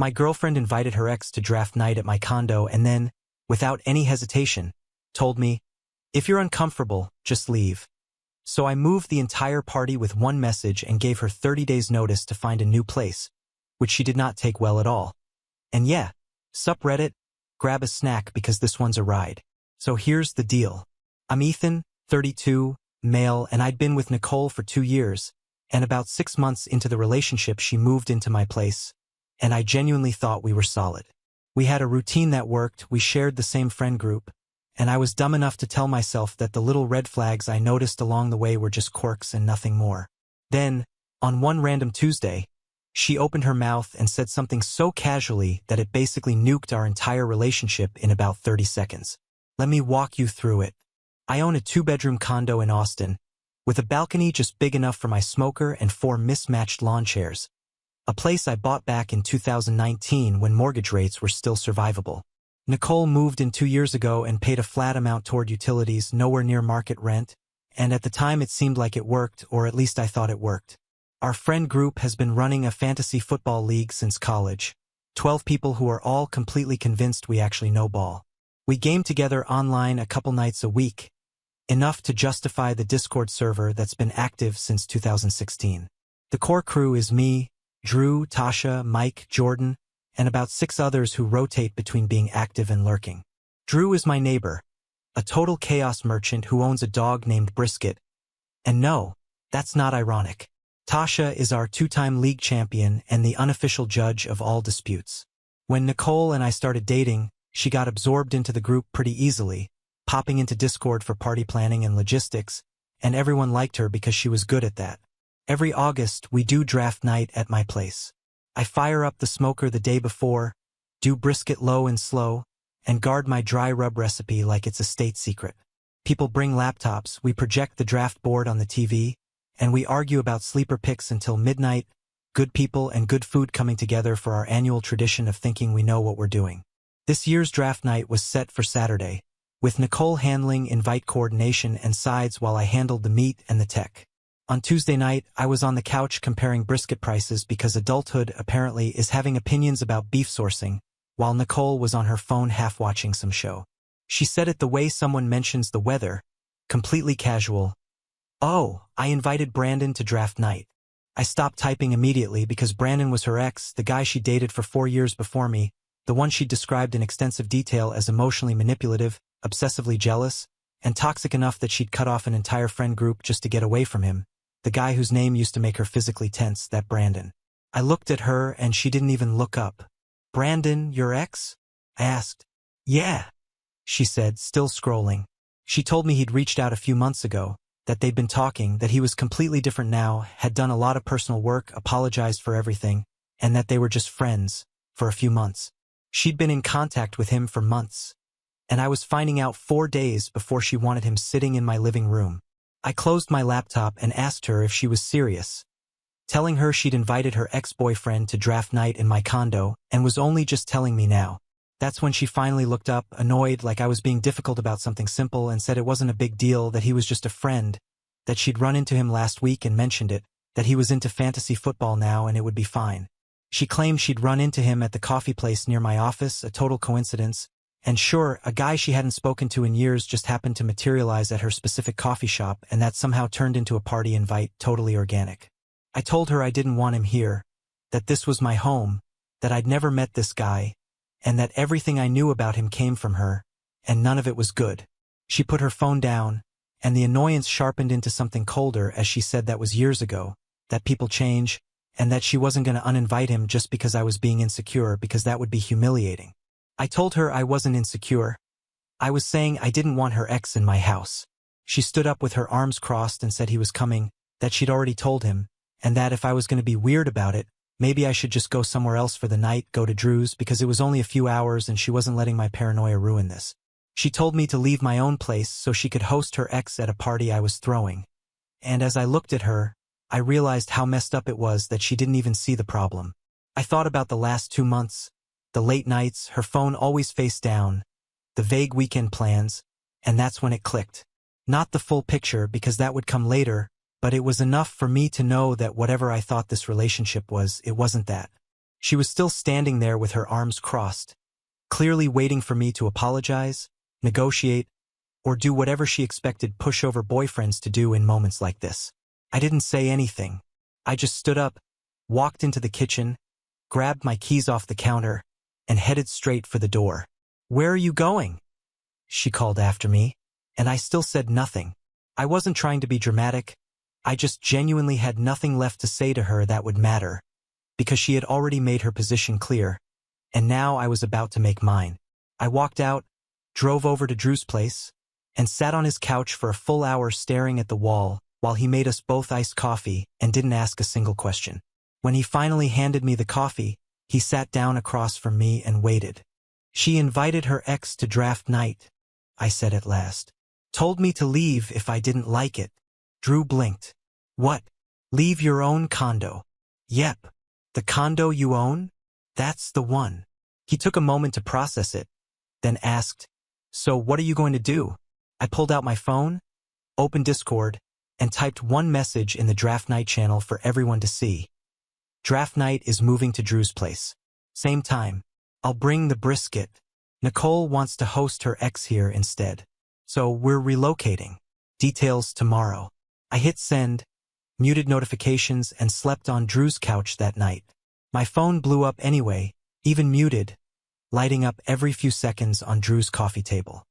My girlfriend invited her ex to draft night at my condo and then, without any hesitation, told me, "If you're uncomfortable, just leave." So I moved the entire party with one message and gave her 30 days notice to find a new place, which she did not take well at all. And yeah, sup Reddit, grab a snack because this one's a ride. So here's the deal. I'm Ethan, 32, male, and I'd been with Nicole for 2 years, and about 6 months into the relationship she moved into my place, and I genuinely thought we were solid. We had a routine that worked, we shared the same friend group, and I was dumb enough to tell myself that the little red flags I noticed along the way were just quirks and nothing more. Then, on one random Tuesday, she opened her mouth and said something so casually that it basically nuked our entire relationship in about 30 seconds. Let me walk you through it. I own a 2-bedroom condo in Austin, with a balcony just big enough for my smoker and 4 mismatched lawn chairs. A place I bought back in 2019 when mortgage rates were still survivable. Nicole moved in 2 years ago and paid a flat amount toward utilities, nowhere near market rent, and at the time it seemed like it worked, or at least I thought it worked. Our friend group has been running a fantasy football league since college. 12 people who are all completely convinced we actually know ball. We game together online a couple nights a week, enough to justify the Discord server that's been active since 2016. The core crew is me, Drew, Tasha, Mike, Jordan, and about 6 others who rotate between being active and lurking. Drew is my neighbor, a total chaos merchant who owns a dog named Brisket. And no, that's not ironic. Tasha is our 2-time league champion and the unofficial judge of all disputes. When Nicole and I started dating, she got absorbed into the group pretty easily, popping into Discord for party planning and logistics, and everyone liked her because she was good at that. Every August, we do draft night at my place. I fire up the smoker the day before, do brisket low and slow, and guard my dry rub recipe like it's a state secret. People bring laptops, we project the draft board on the TV, and we argue about sleeper picks until midnight, good people and good food coming together for our annual tradition of thinking we know what we're doing. This year's draft night was set for Saturday, with Nicole handling invite coordination and sides while I handled the meat and the tech. On Tuesday night, I was on the couch comparing brisket prices because adulthood apparently is having opinions about beef sourcing, while Nicole was on her phone half-watching some show. She said it the way someone mentions the weather, completely casual. "Oh, I invited Brandon to draft night." I stopped typing immediately because Brandon was her ex, the guy she dated for 4 years before me, the one she described in extensive detail as emotionally manipulative, obsessively jealous, and toxic enough that she'd cut off an entire friend group just to get away from him. The guy whose name used to make her physically tense, that Brandon. I looked at her and she didn't even look up. "Brandon, your ex?" I asked. "Yeah," she said, still scrolling. She told me he'd reached out a few months ago, that they'd been talking, that he was completely different now, had done a lot of personal work, apologized for everything, and that they were just friends, for a few months. She'd been in contact with him for months, and I was finding out 4 days before she wanted him sitting in my living room. I closed my laptop and asked her if she was serious, telling her she'd invited her ex-boyfriend to draft night in my condo and was only just telling me now. That's when she finally looked up, annoyed like I was being difficult about something simple, and said it wasn't a big deal, that he was just a friend, that she'd run into him last week and mentioned it, that he was into fantasy football now and it would be fine. She claimed she'd run into him at the coffee place near my office, a total coincidence, and sure, a guy she hadn't spoken to in years just happened to materialize at her specific coffee shop, and that somehow turned into a party invite, totally organic. I told her I didn't want him here, that this was my home, that I'd never met this guy, and that everything I knew about him came from her, and none of it was good. She put her phone down, and the annoyance sharpened into something colder as she said that was years ago, that people change, and that she wasn't going to uninvite him just because I was being insecure, because that would be humiliating. I told her I wasn't insecure. I was saying I didn't want her ex in my house. She stood up with her arms crossed and said he was coming, that she'd already told him, and that if I was going to be weird about it, maybe I should just go somewhere else for the night, go to Drew's, because it was only a few hours and she wasn't letting my paranoia ruin this. She told me to leave my own place so she could host her ex at a party I was throwing. And as I looked at her, I realized how messed up it was that she didn't even see the problem. I thought about the last 2 months, the late nights, her phone always face down, the vague weekend plans, and that's when it clicked. Not the full picture, because that would come later, but it was enough for me to know that whatever I thought this relationship was, it wasn't that. She was still standing there with her arms crossed, clearly waiting for me to apologize, negotiate, or do whatever she expected pushover boyfriends to do in moments like this. I didn't say anything. I just stood up, walked into the kitchen, grabbed my keys off the counter, and headed straight for the door. "Where are you going?" she called after me, and I still said nothing. I wasn't trying to be dramatic. I just genuinely had nothing left to say to her that would matter, because she had already made her position clear, and now I was about to make mine. I walked out, drove over to Drew's place, and sat on his couch for a full hour staring at the wall while he made us both iced coffee and didn't ask a single question. When he finally handed me the coffee, he sat down across from me and waited. "She invited her ex to draft night," I said at last. "Told me to leave if I didn't like it." Drew blinked. "What? Leave your own condo?" "Yep. The condo you own? That's the one." He took a moment to process it, then asked, "So what are you going to do?" I pulled out my phone, opened Discord, and typed one message in the draft night channel for everyone to see. "Draft night is moving to Drew's place. Same time. I'll bring the brisket. Nicole wants to host her ex here instead. So we're relocating. Details tomorrow." I hit send, muted notifications, and slept on Drew's couch that night. My phone blew up anyway, even muted, lighting up every few seconds on Drew's coffee table.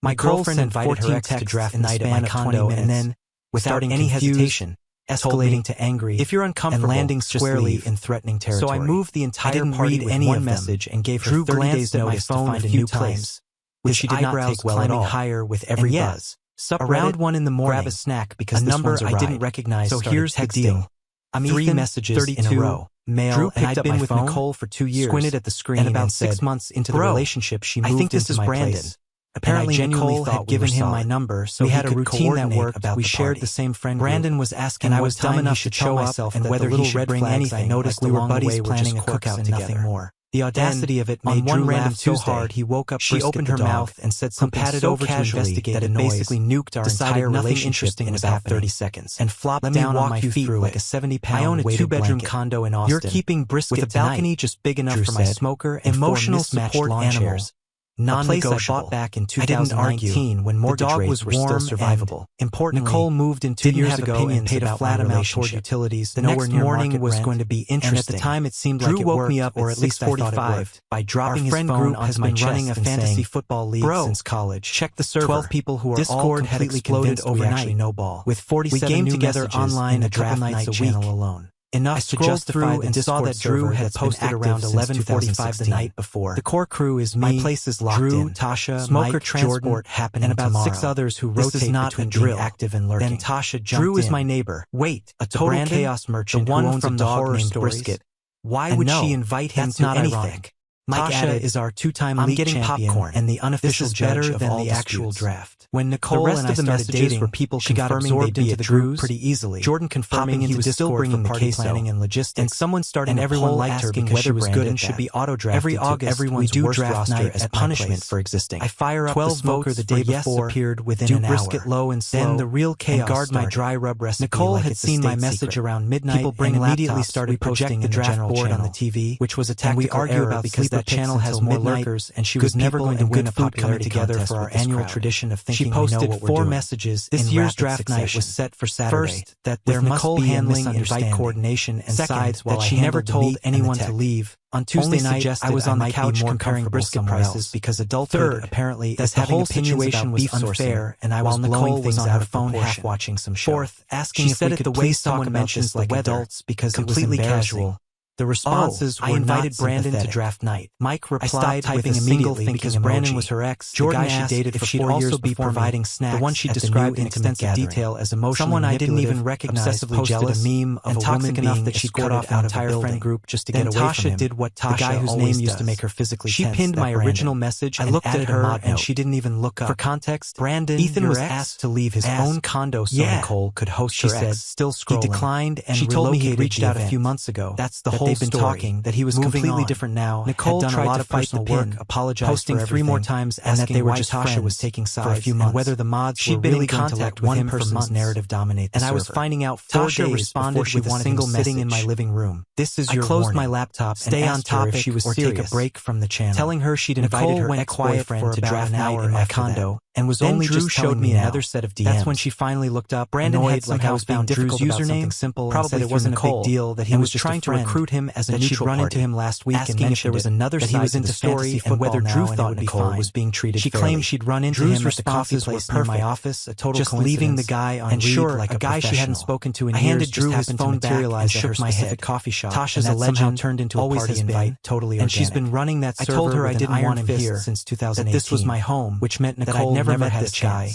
My girlfriend invited her ex to draft night at my condo and then, without any hesitation, escalating to angry, "If you're uncomfortable," and landing squarely in threatening territory. So I moved the entire party with one message and gave her 30 days notice to find a new place, which she did not take well at all, higher with every buzz. Around 1 in the morning, grab a snack because a number I didn't recognize. So here's the deal. I'm 3 messages 32 in a row. Male, Drew and I'd been with Nicole for 2 years. Squinted at the screen and about 6 months into the relationship, she moved into my place. Apparently, Nicole had given him my number, so we had a routine that worked. We shared the same friend group. Brandon was asking, and I was dumb enough to show myself and whether he should bring anything. I noticed we were buddies planning a cookout together. Nothing more. The audacity of it made Drew laugh so hard he woke up. She opened her mouth and said something so casually that it basically nuked our entire relationship in about 30 seconds, and flopped down on my feet like a 70-pound. I own a 2-bedroom condo in Austin. You're keeping brisket with a balcony just big enough for my smoker and emotional support lawn chairs. Non-negotiable. I bought back in 2019 when mortgage rates were still survivable. Importantly, Nicole moved in 2 years ago and paid a flat amount toward utilities. The next morning was going to be interesting. And at the time, it seemed like it woke me up, or at least 6:45, by dropping his phone has been running a fantasy football league since college. Check the server. 12 people who are all completely exploded overnight. No ball. With 47 we game together online a couple nights a week alone. Enough to justify and saw that Drew had posted around 11:45 the night before. The core crew is me, my place is locked Drew, in. Tasha, Smoker, Mike, Transport, Jordan, happening and about tomorrow. 6 others who rotate between being active and lurking. Then Tasha jumped Drew is my neighbor. Wait, a total Brandon, chaos merchant, the one who owns from the horror named Brisket. Why would she invite him to anything? Mike Tasha is our 2-time league champion popcorn, and the unofficial judge of all the actual draft. When Nicole and I started dating, were people she got absorbed into the Drews pretty easily. Jordan confirming he was still bringing the party planning and logistics, and someone started and everyone liked her because she was good and should be auto-drafted. Every August, we do draft night as punishment for existing. I fire up 12 smoker the day before, appeared within an hour. Do brisket low and slow, then the real chaos and guard my dry rub recipe. Nicole had seen my message around midnight. People bring immediately started posting the draft board on the TV, which was a tactical error because that channel has more lurkers, and she was never going to win a popularity together for our annual tradition of thinking. She posted 4 messages. This year's draft night was set for Saturday. First, that there must be handling invite coordination, and second, that she never told anyone to leave. On Tuesday night, I was on the couch comparing brisket prices because adulthood apparently is having opinions about beef unfair, and I was blowing things out of phone half watching some show. Fourth, asking if we could please someone mentions the weather because completely casual. The responses were I invited Brandon to draft night. Mike replied with a single thing because Brandon was her ex. Jordan the guy she dated for 4 years be providing snacks. The one she described in extensive detail as emotionally someone I didn't even recognize, obsessively jealous, a meme of a woman enough that she cut off an entire friend group just to get away from him. Tasha did what Tasha, the guy whose name used to make her physically tense. She pinned my original message. I looked at her and she didn't even look up. For context, Ethan was asked to leave his own condo so Nicole could host her ex. Still scrolling. He declined and she told me he reached out a few months ago. That's the whole whole they'd been talking, that he was completely different now. Nicole had done a lot of personal work, apologized posting for 3 more times, and that they were just Tasha was taking sides for a few months. And whether the mods she'd been in contact with one person's narrative dominate the server. And I was finding out 4 Tasha days responded with a single message sitting in my living room. This is your warning. I closed my laptop and asked her if she was serious, or take a break from the channel, telling her she'd invited her ex-boyfriend to draft night in my condo. And was only just showed me another set of DMs. That's when she finally looked up. Brandon had like I was being difficult about something simple, probably said it wasn't a big deal, that he was just trying to recruit him as a neutral party. Run into him last week and mentioned there was another side that he was into story and whether Drew thought Nicole was being treated fairly. She claimed she'd run into him at the coffee place near my office, a total just leaving the guy on read like a guy she hadn't spoken to in years. I handed Drew his phone back and shook my head. Coffee shop. Tasha's a legend turned into a party invite, totally organic. And she's been running that server. I told her I didn't want him here since 2018. That this was my home, which meant Nicole never met this guy.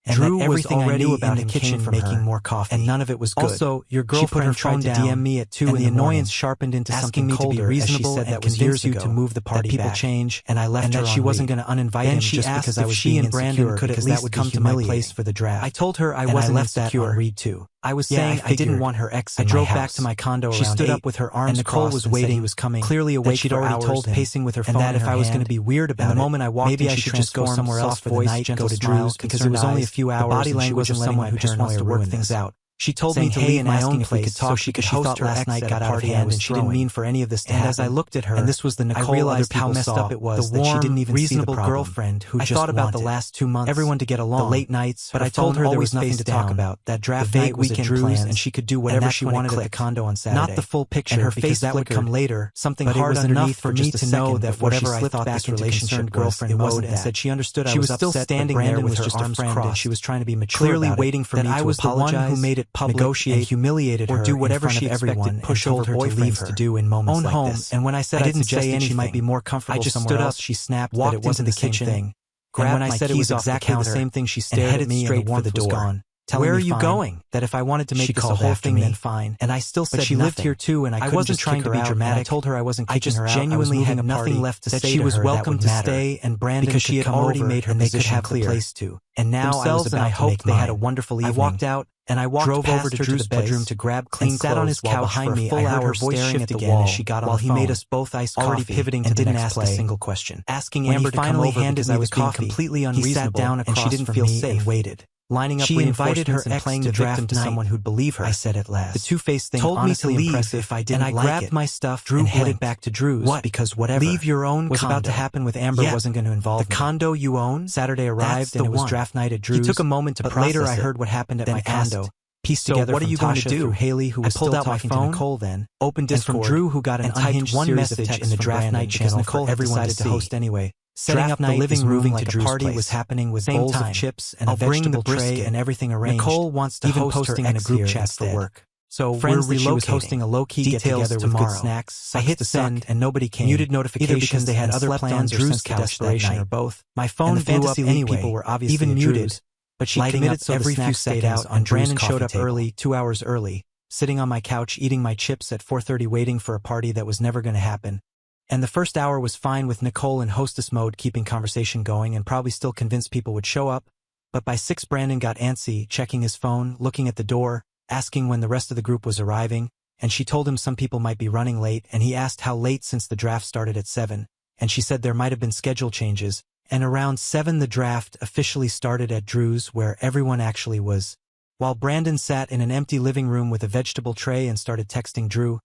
And Drew everything was already I knew about in the kitchen making more coffee, and none of it was good. Also, your girlfriend tried to DM me at 2 and the annoyance sharpened into something me colder, to be reasonable and convince you to move the party people back. Change, and I left her that she wasn't going to uninvite him just because I was she and Brandon could at least come to my place for the draft. I told her I wasn't insecure. That read too. I was saying I didn't want her ex in my house. I drove back to my condo around 8. She stood up with her arms and Nicole was waiting. He was coming, clearly awake. She'd already told him, pacing with her phone, and that if I was going to be weird about it, the moment I walked, maybe I should just go somewhere else for the night, go to Drew's, because it was only a few hours. The body language of someone who just wants to work things out. She told me to leave my own place so she could host her last night got out of hand, and she didn't mean for any of this to happen. And as I looked at her, and this was the Nicole I realized how messed up it was, the warm, that she didn't even reasonable see the girlfriend who I just thought about the last 2 months, everyone to get along, the late nights, but I told her there was nothing to talk about. That draft night was at Drew's, and she could do whatever she wanted at the condo on Saturday. Not the full picture, and her face that would come later. Something hard underneath for me to know that whatever I thought this relationship girlfriend mode, and said she understood I was upset. She was still standing there with her arms crossed, and she was trying to be mature, clearly waiting for me to apologize. That I was the one who made it public, negotiate, humiliated her, or do whatever she expected pushover boyfriends to do in moments like this. And when I said I didn't say anything, she might be more comfortable. I just stood up. She snapped that it wasn't the kitchen thing. And when I said it was exactly the same thing, she stared at me straight for the door. Where are you going? That if I wanted to make this a whole thing, then fine. And I still said she lived here too, and I wasn't trying to be dramatic. I told her I wasn't kicking her out. I just genuinely had nothing left to say to her. That she was welcome to stay, and Brandon because she had already made her position clear. Place to. And now I was about to make mine. They had a wonderful evening. I walked out. And I drove over to Drew's bedroom to grab clean clothes, sat on his couch behind me. I heard her voice shift again as she got on the phone, while he made us both iced coffee, already pivoting to the next play, a single question, asking Amber to come over because I was being completely unreasonable. He sat down across and she didn't feel safe and waited. Lining up, she invited her ex playing the draft to someone who'd believe her. I said at last. The two-faced thing told me to leave if I didn't like it. And I grabbed my stuff and headed back to Drew's. What? Because whatever leave your own was about to happen with Amber wasn't going to involve the condo you own. Saturday arrived and it was draft night at Drew's. He took a moment to process it. Later I heard what happened at my condo. Pieced together what are you going to do? Haley, who was still talking to Nicole then, opened Discord, and from Drew, who got an unhinged one message in the draft night channel Nicole everyone decided to host anyway. Setting up the living room like a party was happening with bowls of chips and a vegetable tray and everything arranged. Nicole wants to host her in a group chat for work. So we're relocating. She was hosting a low-key get-together with good snacks. I hit send and nobody came. Muted notifications either because they had other plans or Drew's desperation or both. My phone blew up anyway. People were obviously even muted. But she committed so every few stayed out, and Brandon showed up early, 2 hours early, sitting on my couch eating my chips at 4:30 waiting for a party that was never going to happen. And the first hour was fine with Nicole in hostess mode keeping conversation going and probably still convinced people would show up, but by 6 Brandon got antsy, checking his phone, looking at the door, asking when the rest of the group was arriving, and she told him some people might be running late, and he asked how late since the draft started at 7, and she said there might have been schedule changes. And around 7 the draft officially started at Drew's where everyone actually was. While Brandon sat in an empty living room with a vegetable tray and started texting Drew,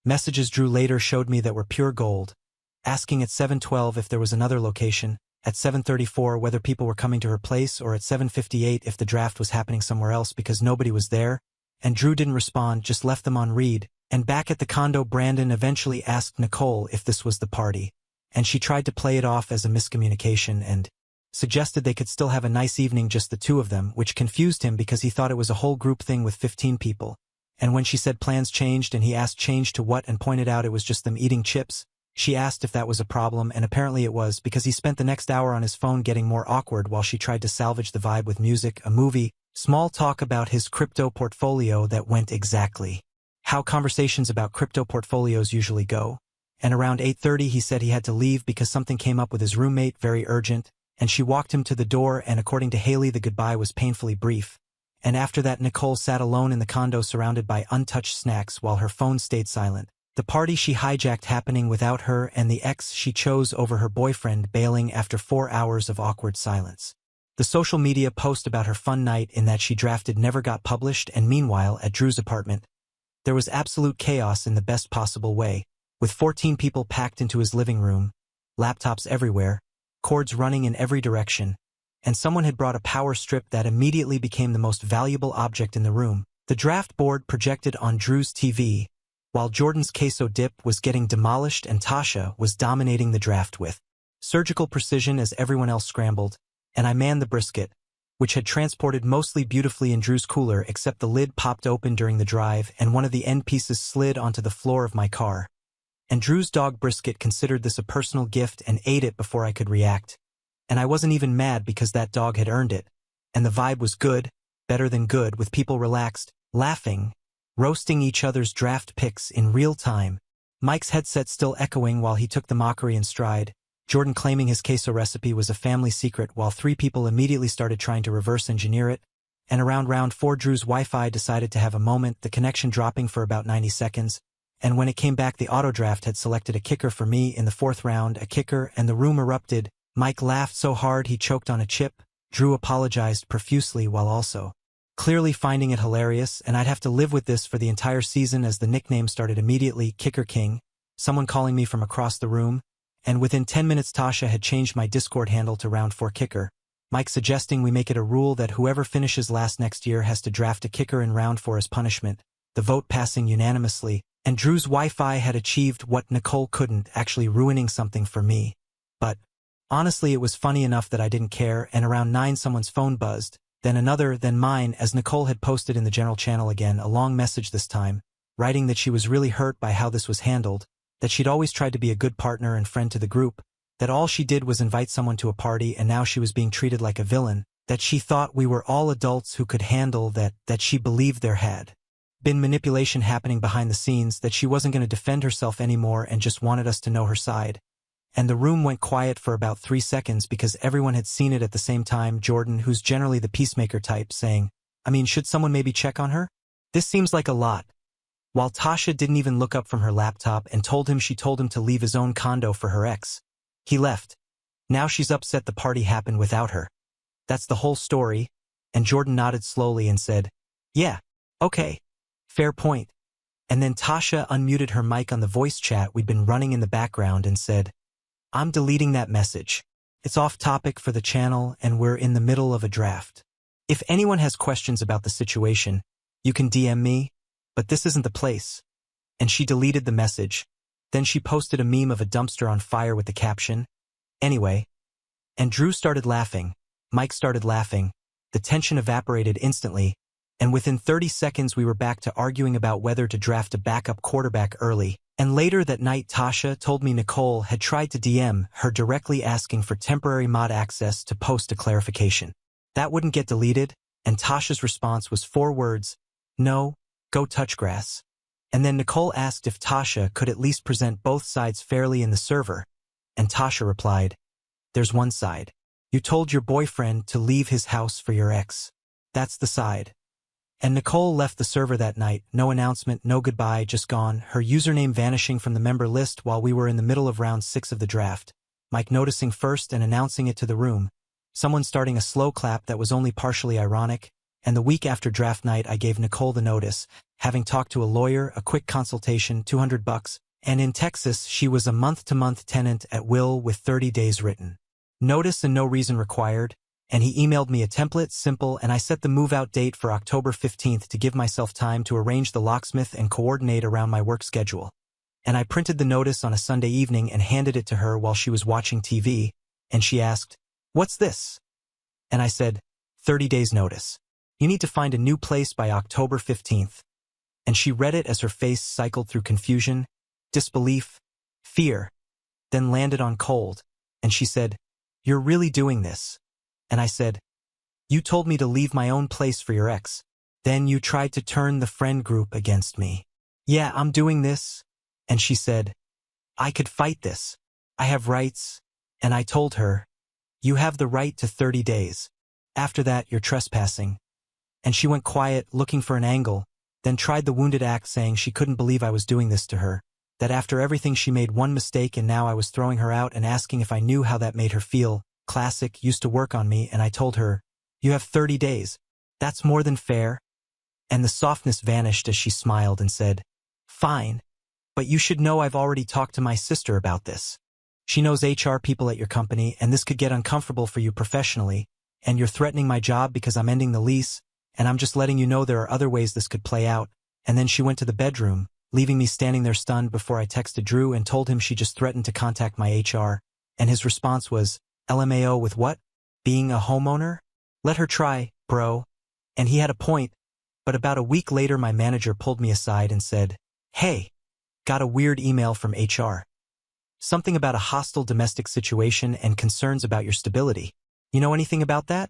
messages Drew later showed me that were pure gold, asking at 7:12 if there was another location, at 7:34 whether people were coming to her place, or at 7:58 if the draft was happening somewhere else because nobody was there, and Drew didn't respond, just left them on read. And back at the condo Brandon eventually asked Nicole if this was the party. And she tried to play it off as a miscommunication and suggested they could still have a nice evening just the two of them, which confused him because he thought it was a whole group thing with 15 people. And when she said plans changed and he asked change to what and pointed out it was just them eating chips, she asked if that was a problem, and apparently it was because he spent the next hour on his phone getting more awkward while she tried to salvage the vibe with music, a movie, small talk about his crypto portfolio that went exactly how conversations about crypto portfolios usually go. And around 8:30 he said he had to leave because something came up with his roommate, very urgent, and she walked him to the door, and according to Haley the goodbye was painfully brief. And after that Nicole sat alone in the condo surrounded by untouched snacks while her phone stayed silent. The party she hijacked happening without her and the ex she chose over her boyfriend bailing after 4 hours of awkward silence. The social media post about her fun night in that she drafted never got published, and meanwhile, at Drew's apartment, there was absolute chaos in the best possible way, with 14 people packed into his living room, laptops everywhere, cords running in every direction, and someone had brought a power strip that immediately became the most valuable object in the room. The draft board projected on Drew's TV, while Jordan's queso dip was getting demolished and Tasha was dominating the draft with surgical precision as everyone else scrambled, and I manned the brisket, which had transported mostly beautifully in Drew's cooler except the lid popped open during the drive and one of the end pieces slid onto the floor of my car. And Drew's dog Brisket considered this a personal gift and ate it before I could react. And I wasn't even mad because that dog had earned it. And the vibe was good, better than good, with people relaxed, laughing, roasting each other's draft picks in real time. Mike's headset still echoing while he took the mockery in stride, Jordan claiming his queso recipe was a family secret while 3 people immediately started trying to reverse engineer it, and around round 4 Drew's Wi-Fi decided to have a moment, the connection dropping for about 90 seconds, and when it came back the auto-draft had selected a kicker for me in the 4th round, a kicker, and the room erupted. Mike laughed so hard he choked on a chip. Drew apologized profusely while also clearly finding it hilarious, and I'd have to live with this for the entire season as the nickname started immediately, Kicker King, someone calling me from across the room, and within 10 minutes Tasha had changed my Discord handle to Round 4 Kicker, Mike suggesting we make it a rule that whoever finishes last next year has to draft a kicker in Round 4 as punishment, the vote passing unanimously, and Drew's Wi-Fi had achieved what Nicole couldn't, actually ruining something for me. But honestly it was funny enough that I didn't care, and around 9 someone's phone buzzed, then another, then mine, as Nicole had posted in the general channel again a long message this time, writing that she was really hurt by how this was handled, that she'd always tried to be a good partner and friend to the group, that all she did was invite someone to a party and now she was being treated like a villain, that she thought we were all adults who could handle that she believed there had been manipulation happening behind the scenes, that she wasn't going to defend herself anymore and just wanted us to know her side. And the room went quiet for about 3 seconds because everyone had seen it at the same time, Jordan, who's generally the peacemaker type, saying, I mean, should someone maybe check on her? This seems like a lot. While Tasha didn't even look up from her laptop and told him she told him to leave his own condo for her ex. He left. Now she's upset the party happened without her. That's the whole story. And Jordan nodded slowly and said, yeah, okay. Fair point. And then Tasha unmuted her mic on the voice chat we'd been running in the background and said, I'm deleting that message. It's off topic for the channel and we're in the middle of a draft. If anyone has questions about the situation, you can DM me, but this isn't the place. And she deleted the message. Then she posted a meme of a dumpster on fire with the caption, anyway. And Drew started laughing. Mike started laughing. The tension evaporated instantly. And within 30 seconds we were back to arguing about whether to draft a backup quarterback early. And later that night Tasha told me Nicole had tried to DM her directly asking for temporary mod access to post a clarification. That wouldn't get deleted, and Tasha's response was 4 words, no, go touch grass. And then Nicole asked if Tasha could at least present both sides fairly in the server, and Tasha replied, there's one side. You told your boyfriend to leave his house for your ex. That's the side. And Nicole left the server that night, no announcement, no goodbye, just gone, her username vanishing from the member list while we were in the middle of round 6 of the draft, Mike noticing first and announcing it to the room, someone starting a slow clap that was only partially ironic, and the week after draft night I gave Nicole the notice, having talked to a lawyer, a quick consultation, $200, and in Texas she was a month-to-month tenant at will with 30 days written notice and no reason required. And he emailed me a template, simple, and I set the move-out date for October 15th to give myself time to arrange the locksmith and coordinate around my work schedule. And I printed the notice on a Sunday evening and handed it to her while she was watching TV, and she asked, what's this? And I said, 30 days notice. You need to find a new place by October 15th. And she read it as her face cycled through confusion, disbelief, fear, then landed on cold, and she said, you're really doing this? And I said, you told me to leave my own place for your ex. Then you tried to turn the friend group against me. Yeah, I'm doing this. And she said, I could fight this. I have rights. And I told her, you have the right to 30 days. After that, you're trespassing. And she went quiet, looking for an angle, then tried the wounded act saying she couldn't believe I was doing this to her. that after everything she made one mistake and now I was throwing her out and asking if I knew how that made her feel. Classic, used to work on me, and I told her, "You have 30 days. That's more than fair." And the softness vanished as she smiled and said, "Fine, but you should know I've already talked to my sister about this. She knows HR people at your company, and this could get uncomfortable for you professionally, and you're threatening my job because I'm ending the lease, and I'm just letting you know there are other ways this could play out." And then she went to the bedroom, leaving me standing there stunned before I texted Drew and told him she just threatened to contact my HR, and his response was, "LMAO with what? Being a homeowner? Let her try, bro." And he had a point, but about a week later my manager pulled me aside and said, "Hey, got a weird email from HR. Something about a hostile domestic situation and concerns about your stability. You know anything about that?"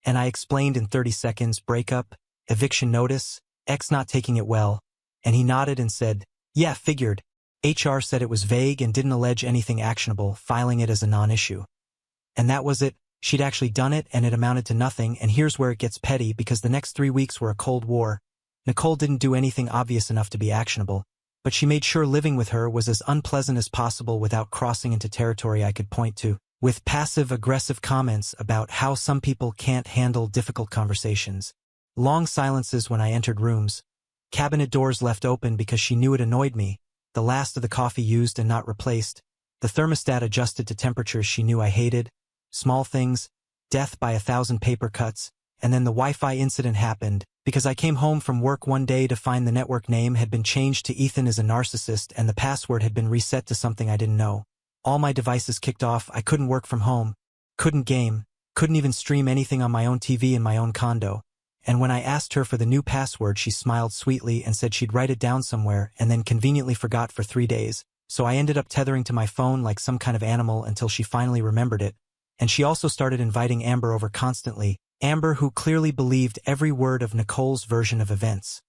And I explained in 30 seconds: breakup, eviction notice, ex not taking it well, and he nodded and said, "Yeah, figured." HR said it was vague and didn't allege anything actionable, filing it as a non-issue. And that was it. She'd actually done it, and it amounted to nothing, and here's where it gets petty because the next 3 weeks were a cold war. Nicole didn't do anything obvious enough to be actionable, but she made sure living with her was as unpleasant as possible without crossing into territory I could point to, with passive-aggressive comments about how some people can't handle difficult conversations. Long silences when I entered rooms. Cabinet doors left open because she knew it annoyed me. The last of the coffee used and not replaced. The thermostat adjusted to temperatures she knew I hated. Small things, death by 1,000 paper cuts, and then the Wi-Fi incident happened because I came home from work one day to find the network name had been changed to Ethan is a narcissist and the password had been reset to something I didn't know. All my devices kicked off. I couldn't work from home, couldn't game, couldn't even stream anything on my own TV in my own condo. And when I asked her for the new password, she smiled sweetly and said she'd write it down somewhere and then conveniently forgot for 3 days. So I ended up tethering to my phone like some kind of animal until she finally remembered it. And she also started inviting Amber over constantly. Amber, who clearly believed every word of Nicole's version of events.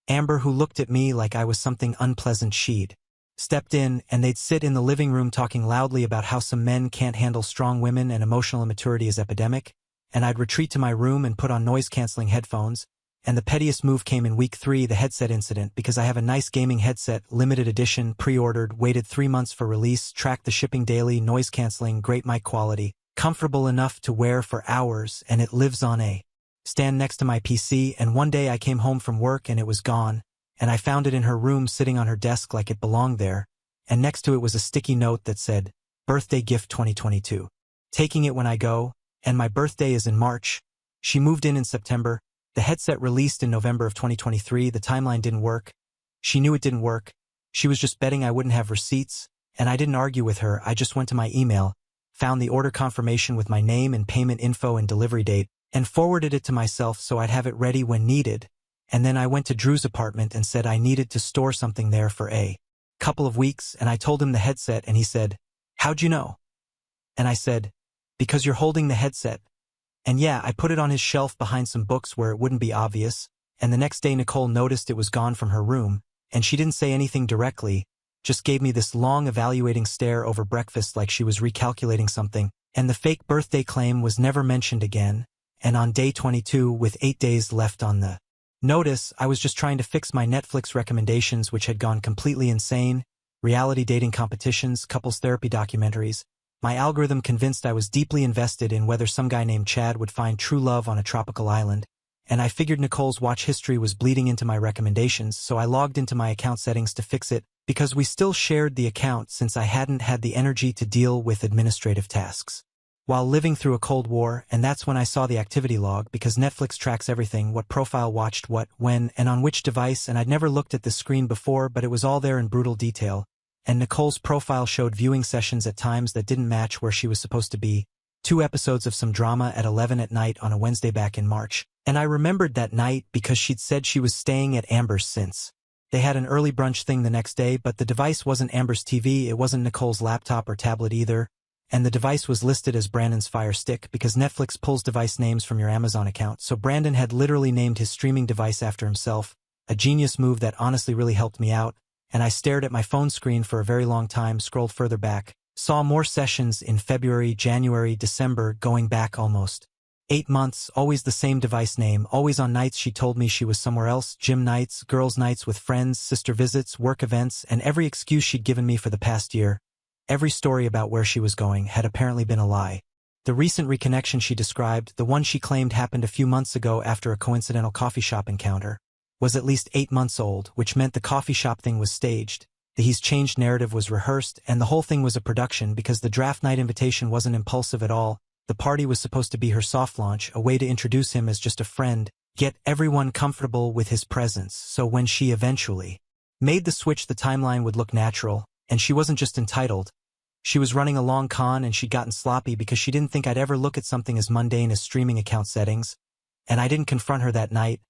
Amber, who looked at me like I was something unpleasant. She'd stepped in, and they'd sit in the living room talking loudly about how some men can't handle strong women and emotional immaturity is epidemic, and I'd retreat to my room and put on noise-canceling headphones, and the pettiest move came in week 3, the headset incident, because I have a nice gaming headset, limited edition, pre-ordered, waited 3 months for release, tracked the shipping daily, noise-canceling, great mic quality, comfortable enough to wear for hours, and it lives on a stand next to my PC, and one day I came home from work and it was gone, and I found it in her room sitting on her desk like it belonged there, and next to it was a sticky note that said, "Birthday gift 2022. Taking it when I go," and my birthday is in March. She moved in September. The headset released in November of 2023. The timeline didn't work. She knew it didn't work. She was just betting I wouldn't have receipts, and I didn't argue with her. I just went to my email, found the order confirmation with my name and payment info and delivery date, and forwarded it to myself so I'd have it ready when needed. And then I went to Drew's apartment and said I needed to store something there for a couple of weeks, and I told him the headset, and he said, "How'd you know?" And I said, "Because you're holding the headset." And yeah, I put it on his shelf behind some books where it wouldn't be obvious, and the next day Nicole noticed it was gone from her room, and she didn't say anything directly, just gave me this long evaluating stare over breakfast like she was recalculating something, and the fake birthday claim was never mentioned again, and on day 22, with 8 days left on the notice, I was just trying to fix my Netflix recommendations which had gone completely insane, reality dating competitions, couples therapy documentaries. My algorithm convinced I was deeply invested in whether some guy named Chad would find true love on a tropical island, and I figured Nicole's watch history was bleeding into my recommendations, so I logged into my account settings to fix it, because we still shared the account since I hadn't had the energy to deal with administrative tasks. While living through a Cold War, and that's when I saw the activity log, because Netflix tracks everything, what profile watched what, when, and on which device, and I'd never looked at the screen before, but it was all there in brutal detail. And Nicole's profile showed viewing sessions at times that didn't match where she was supposed to be. 2 episodes of some drama at 11 at night on a Wednesday back in March. And I remembered that night because she'd said she was staying at Amber's since. They had an early brunch thing the next day, but the device wasn't Amber's TV, it wasn't Nicole's laptop or tablet either. And the device was listed as Brandon's Fire Stick because Netflix pulls device names from your Amazon account, so Brandon had literally named his streaming device after himself, a genius move that honestly really helped me out. And I stared at my phone screen for a very long time, scrolled further back, saw more sessions in February, January, December, going back almost 8 months, always the same device name, always on nights she told me she was somewhere else, gym nights, girls' nights with friends, sister visits, work events, and every excuse she'd given me for the past year. Every story about where she was going had apparently been a lie. The recent reconnection she described, the one she claimed happened a few months ago after a coincidental coffee shop encounter, was at least 8 months old, which meant the coffee shop thing was staged. The he's changed narrative was rehearsed, and the whole thing was a production because the draft night invitation wasn't impulsive at all. The party was supposed to be her soft launch, a way to introduce him as just a friend, get everyone comfortable with his presence, so when she eventually made the switch the timeline would look natural, and she wasn't just entitled. She was running a long con and she'd gotten sloppy because she didn't think I'd ever look at something as mundane as streaming account settings. And I didn't confront her that night.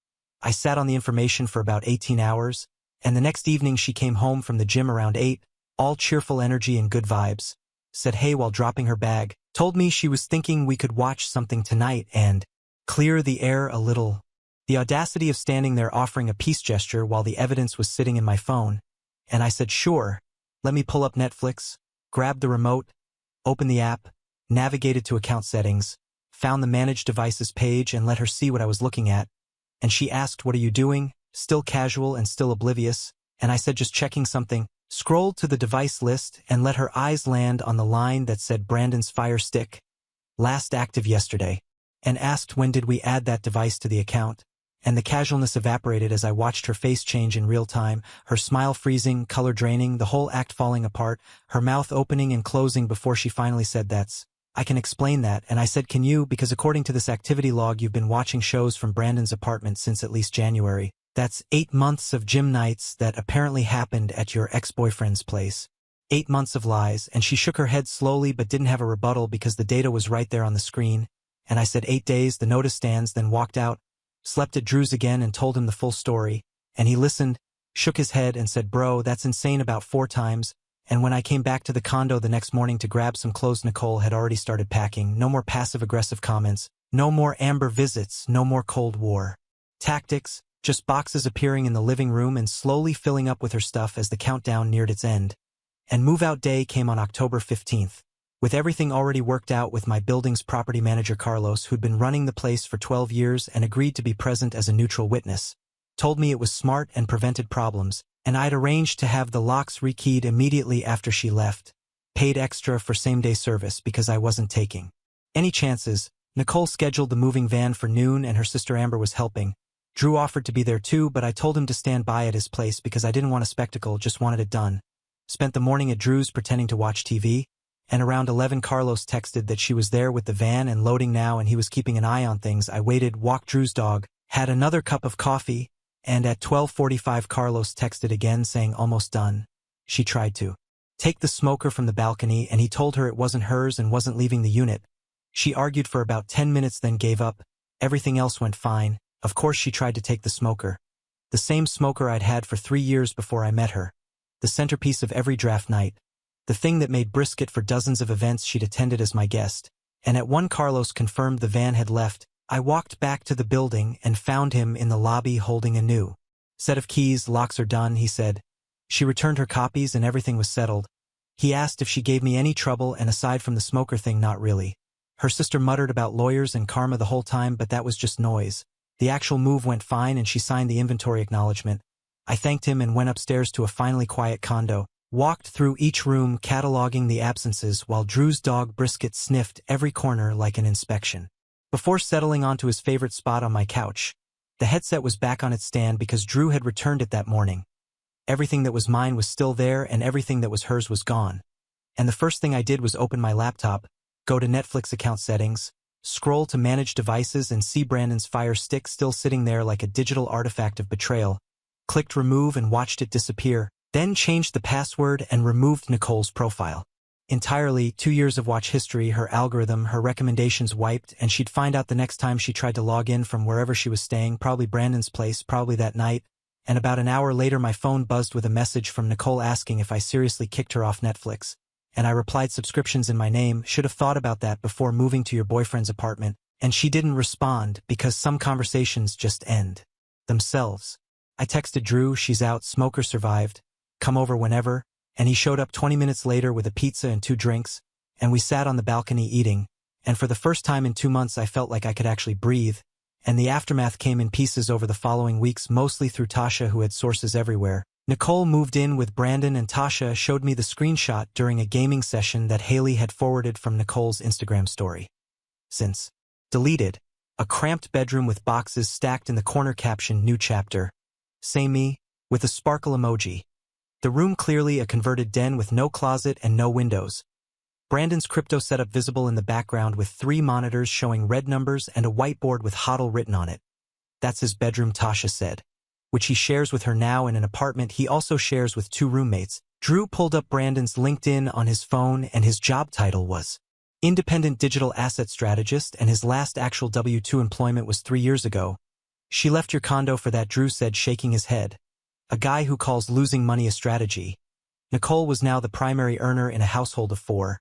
I sat on the information for about 18 hours, and the next evening she came home from the gym around 8, all cheerful energy and good vibes, said hey while dropping her bag, told me she was thinking we could watch something tonight and clear the air a little. The audacity of standing there offering a peace gesture while the evidence was sitting in my phone. And I said sure, let me pull up Netflix, grabbed the remote, opened the app, navigated to account settings, found the manage devices page and let her see what I was looking at. And she asked, what are you doing? Still casual and still oblivious. And I said just checking something, scrolled to the device list and let her eyes land on the line that said Brandon's Fire Stick, last active yesterday, and asked when did we add that device to the account. And the casualness evaporated as I watched her face change in real time, her smile freezing, color draining, the whole act falling apart, her mouth opening and closing before she finally said I can explain that, and I said can you, because according to this activity log you've been watching shows from Brandon's apartment since at least January. That's 8 months of gym nights that apparently happened at your ex-boyfriend's place. 8 months of lies, and she shook her head slowly but didn't have a rebuttal because the data was right there on the screen. And I said 8 days, the notice stands, then walked out, slept at Drew's again and told him the full story. And he listened, shook his head and said, bro, that's insane about 4 times. And when I came back to the condo the next morning to grab some clothes, Nicole had already started packing. No more passive-aggressive comments, no more Amber visits, no more Cold War tactics, just boxes appearing in the living room and slowly filling up with her stuff as the countdown neared its end. And move-out day came on October 15th. With everything already worked out with my building's property manager Carlos, who'd been running the place for 12 years and agreed to be present as a neutral witness, told me it was smart and prevented problems, and I'd arranged to have the locks rekeyed immediately after she left, paid extra for same-day service because I wasn't taking any chances. Nicole scheduled the moving van for noon and her sister Amber was helping. Drew offered to be there too, but I told him to stand by at his place because I didn't want a spectacle, just wanted it done. Spent the morning at Drew's pretending to watch TV, and around 11 Carlos texted that she was there with the van and loading now and he was keeping an eye on things. I waited, walked Drew's dog, had another cup of coffee, and at 12:45 Carlos texted again saying almost done. She tried to take the smoker from the balcony and he told her it wasn't hers and wasn't leaving the unit. She argued for about 10 minutes then gave up. Everything else went fine. Of course she tried to take the smoker. The same smoker I'd had for 3 years before I met her. The centerpiece of every draft night. The thing that made brisket for dozens of events she'd attended as my guest. And at 1 Carlos confirmed the van had left. I walked back to the building and found him in the lobby holding a new set of keys. Locks are done, he said. She returned her copies and everything was settled. He asked if she gave me any trouble and aside from the smoker thing, not really. Her sister muttered about lawyers and karma the whole time, but that was just noise. The actual move went fine and she signed the inventory acknowledgement. I thanked him and went upstairs to a finally quiet condo, walked through each room cataloging the absences while Drew's dog Brisket sniffed every corner like an inspection. Before settling onto his favorite spot on my couch, the headset was back on its stand because Drew had returned it that morning. Everything that was mine was still there and everything that was hers was gone. And the first thing I did was open my laptop, go to Netflix account settings, scroll to manage devices and see Brandon's Fire Stick still sitting there like a digital artifact of betrayal. Clicked remove and watched it disappear, then changed the password and removed Nicole's profile. Entirely, 2 years of watch history, her algorithm, her recommendations wiped, and she'd find out the next time she tried to log in from wherever she was staying, probably Brandon's place, probably that night. And about an hour later my phone buzzed with a message from Nicole asking if I seriously kicked her off Netflix. And I replied subscriptions in my name, should have thought about that before moving to your boyfriend's apartment. And she didn't respond because some conversations just end themselves. I texted Drew, she's out, smoker survived, come over whenever, and he showed up 20 minutes later with a pizza and 2 drinks, and we sat on the balcony eating, and for the first time in 2 months I felt like I could actually breathe, and the aftermath came in pieces over the following weeks, mostly through Tasha, who had sources everywhere. Nicole moved in with Brandon, and Tasha showed me the screenshot during a gaming session that Haley had forwarded from Nicole's Instagram story. Since deleted, a cramped bedroom with boxes stacked in the corner, caption "New Chapter. Say me," with a sparkle emoji. The room clearly a converted den with no closet and no windows. Brandon's crypto setup visible in the background with 3 monitors showing red numbers and a whiteboard with HODL written on it. That's his bedroom, Tasha said, which he shares with her now in an apartment he also shares with 2 roommates. Drew pulled up Brandon's LinkedIn on his phone, and his job title was Independent Digital Asset Strategist, and his last actual W-2 employment was 3 years ago. "She left your condo for that," Drew said, shaking his head. A guy who calls losing money a strategy. Nicole was now the primary earner in a household of 4.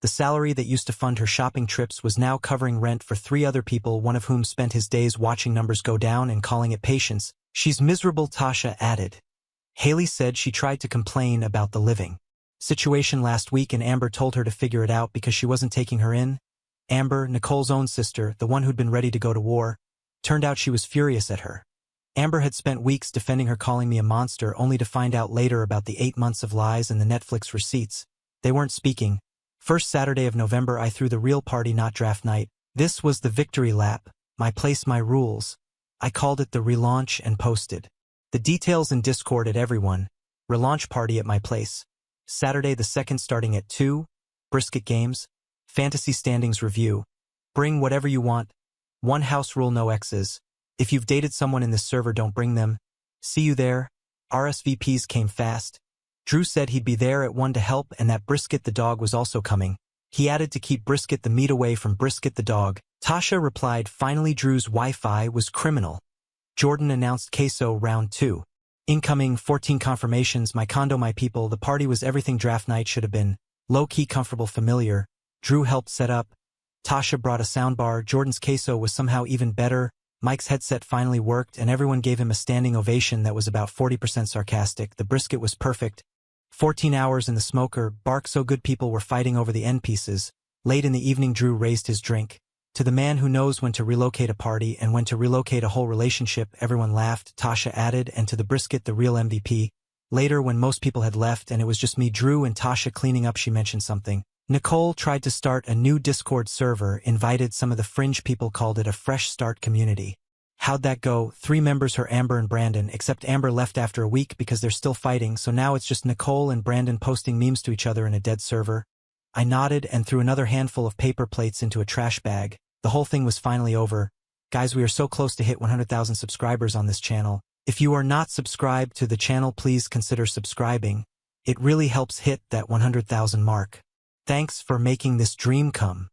The salary that used to fund her shopping trips was now covering rent for 3 other people, one of whom spent his days watching numbers go down and calling it patience. "She's miserable," Tasha added. Haley said she tried to complain about the living situation last week, and Amber told her to figure it out because she wasn't taking her in. Amber, Nicole's own sister, the one who'd been ready to go to war, turned out she was furious at her. Amber had spent weeks defending her, calling me a monster, only to find out later about the 8 months of lies and the Netflix receipts. They weren't speaking. First Saturday of November I threw the real party, not draft night. This was the victory lap, my place, my rules. I called it the relaunch and posted the details in Discord at everyone. Relaunch party at my place. Saturday the 2nd starting at 2. Brisket games. Fantasy standings review. Bring whatever you want. 1 house rule, no exes. If you've dated someone in this server, don't bring them. See you there. RSVPs came fast. Drew said he'd be there at 1 to help, and that Brisket the dog was also coming. He added to keep Brisket the meat away from Brisket the dog. Tasha replied, "Finally, Drew's Wi-Fi was criminal." Jordan announced queso round 2. Incoming 14 confirmations. My condo, my people. The party was everything draft night should have been. Low-key, comfortable, familiar. Drew helped set up. Tasha brought a soundbar. Jordan's queso was somehow even better. Mike's headset finally worked, and everyone gave him a standing ovation that was about 40% sarcastic. The brisket was perfect. 14 hours in the smoker, bark so good people were fighting over the end pieces. Late in the evening, Drew raised his drink. To the man who knows when to relocate a party and when to relocate a whole relationship, everyone laughed, Tasha added, and to the brisket, the real MVP. Later, when most people had left and it was just me, Drew, and Tasha cleaning up, she mentioned something. Nicole tried to start a new Discord server, invited some of the fringe people, called it a fresh start community. How'd that go? 3 members, her, Amber and Brandon, except Amber left after a week because they're still fighting, so now it's just Nicole and Brandon posting memes to each other in a dead server. I nodded and threw another handful of paper plates into a trash bag. The whole thing was finally over. Guys, we are so close to hit 100,000 subscribers on this channel. If you are not subscribed to the channel, please consider subscribing. It really helps hit that 100,000 mark. Thanks for making this dream come.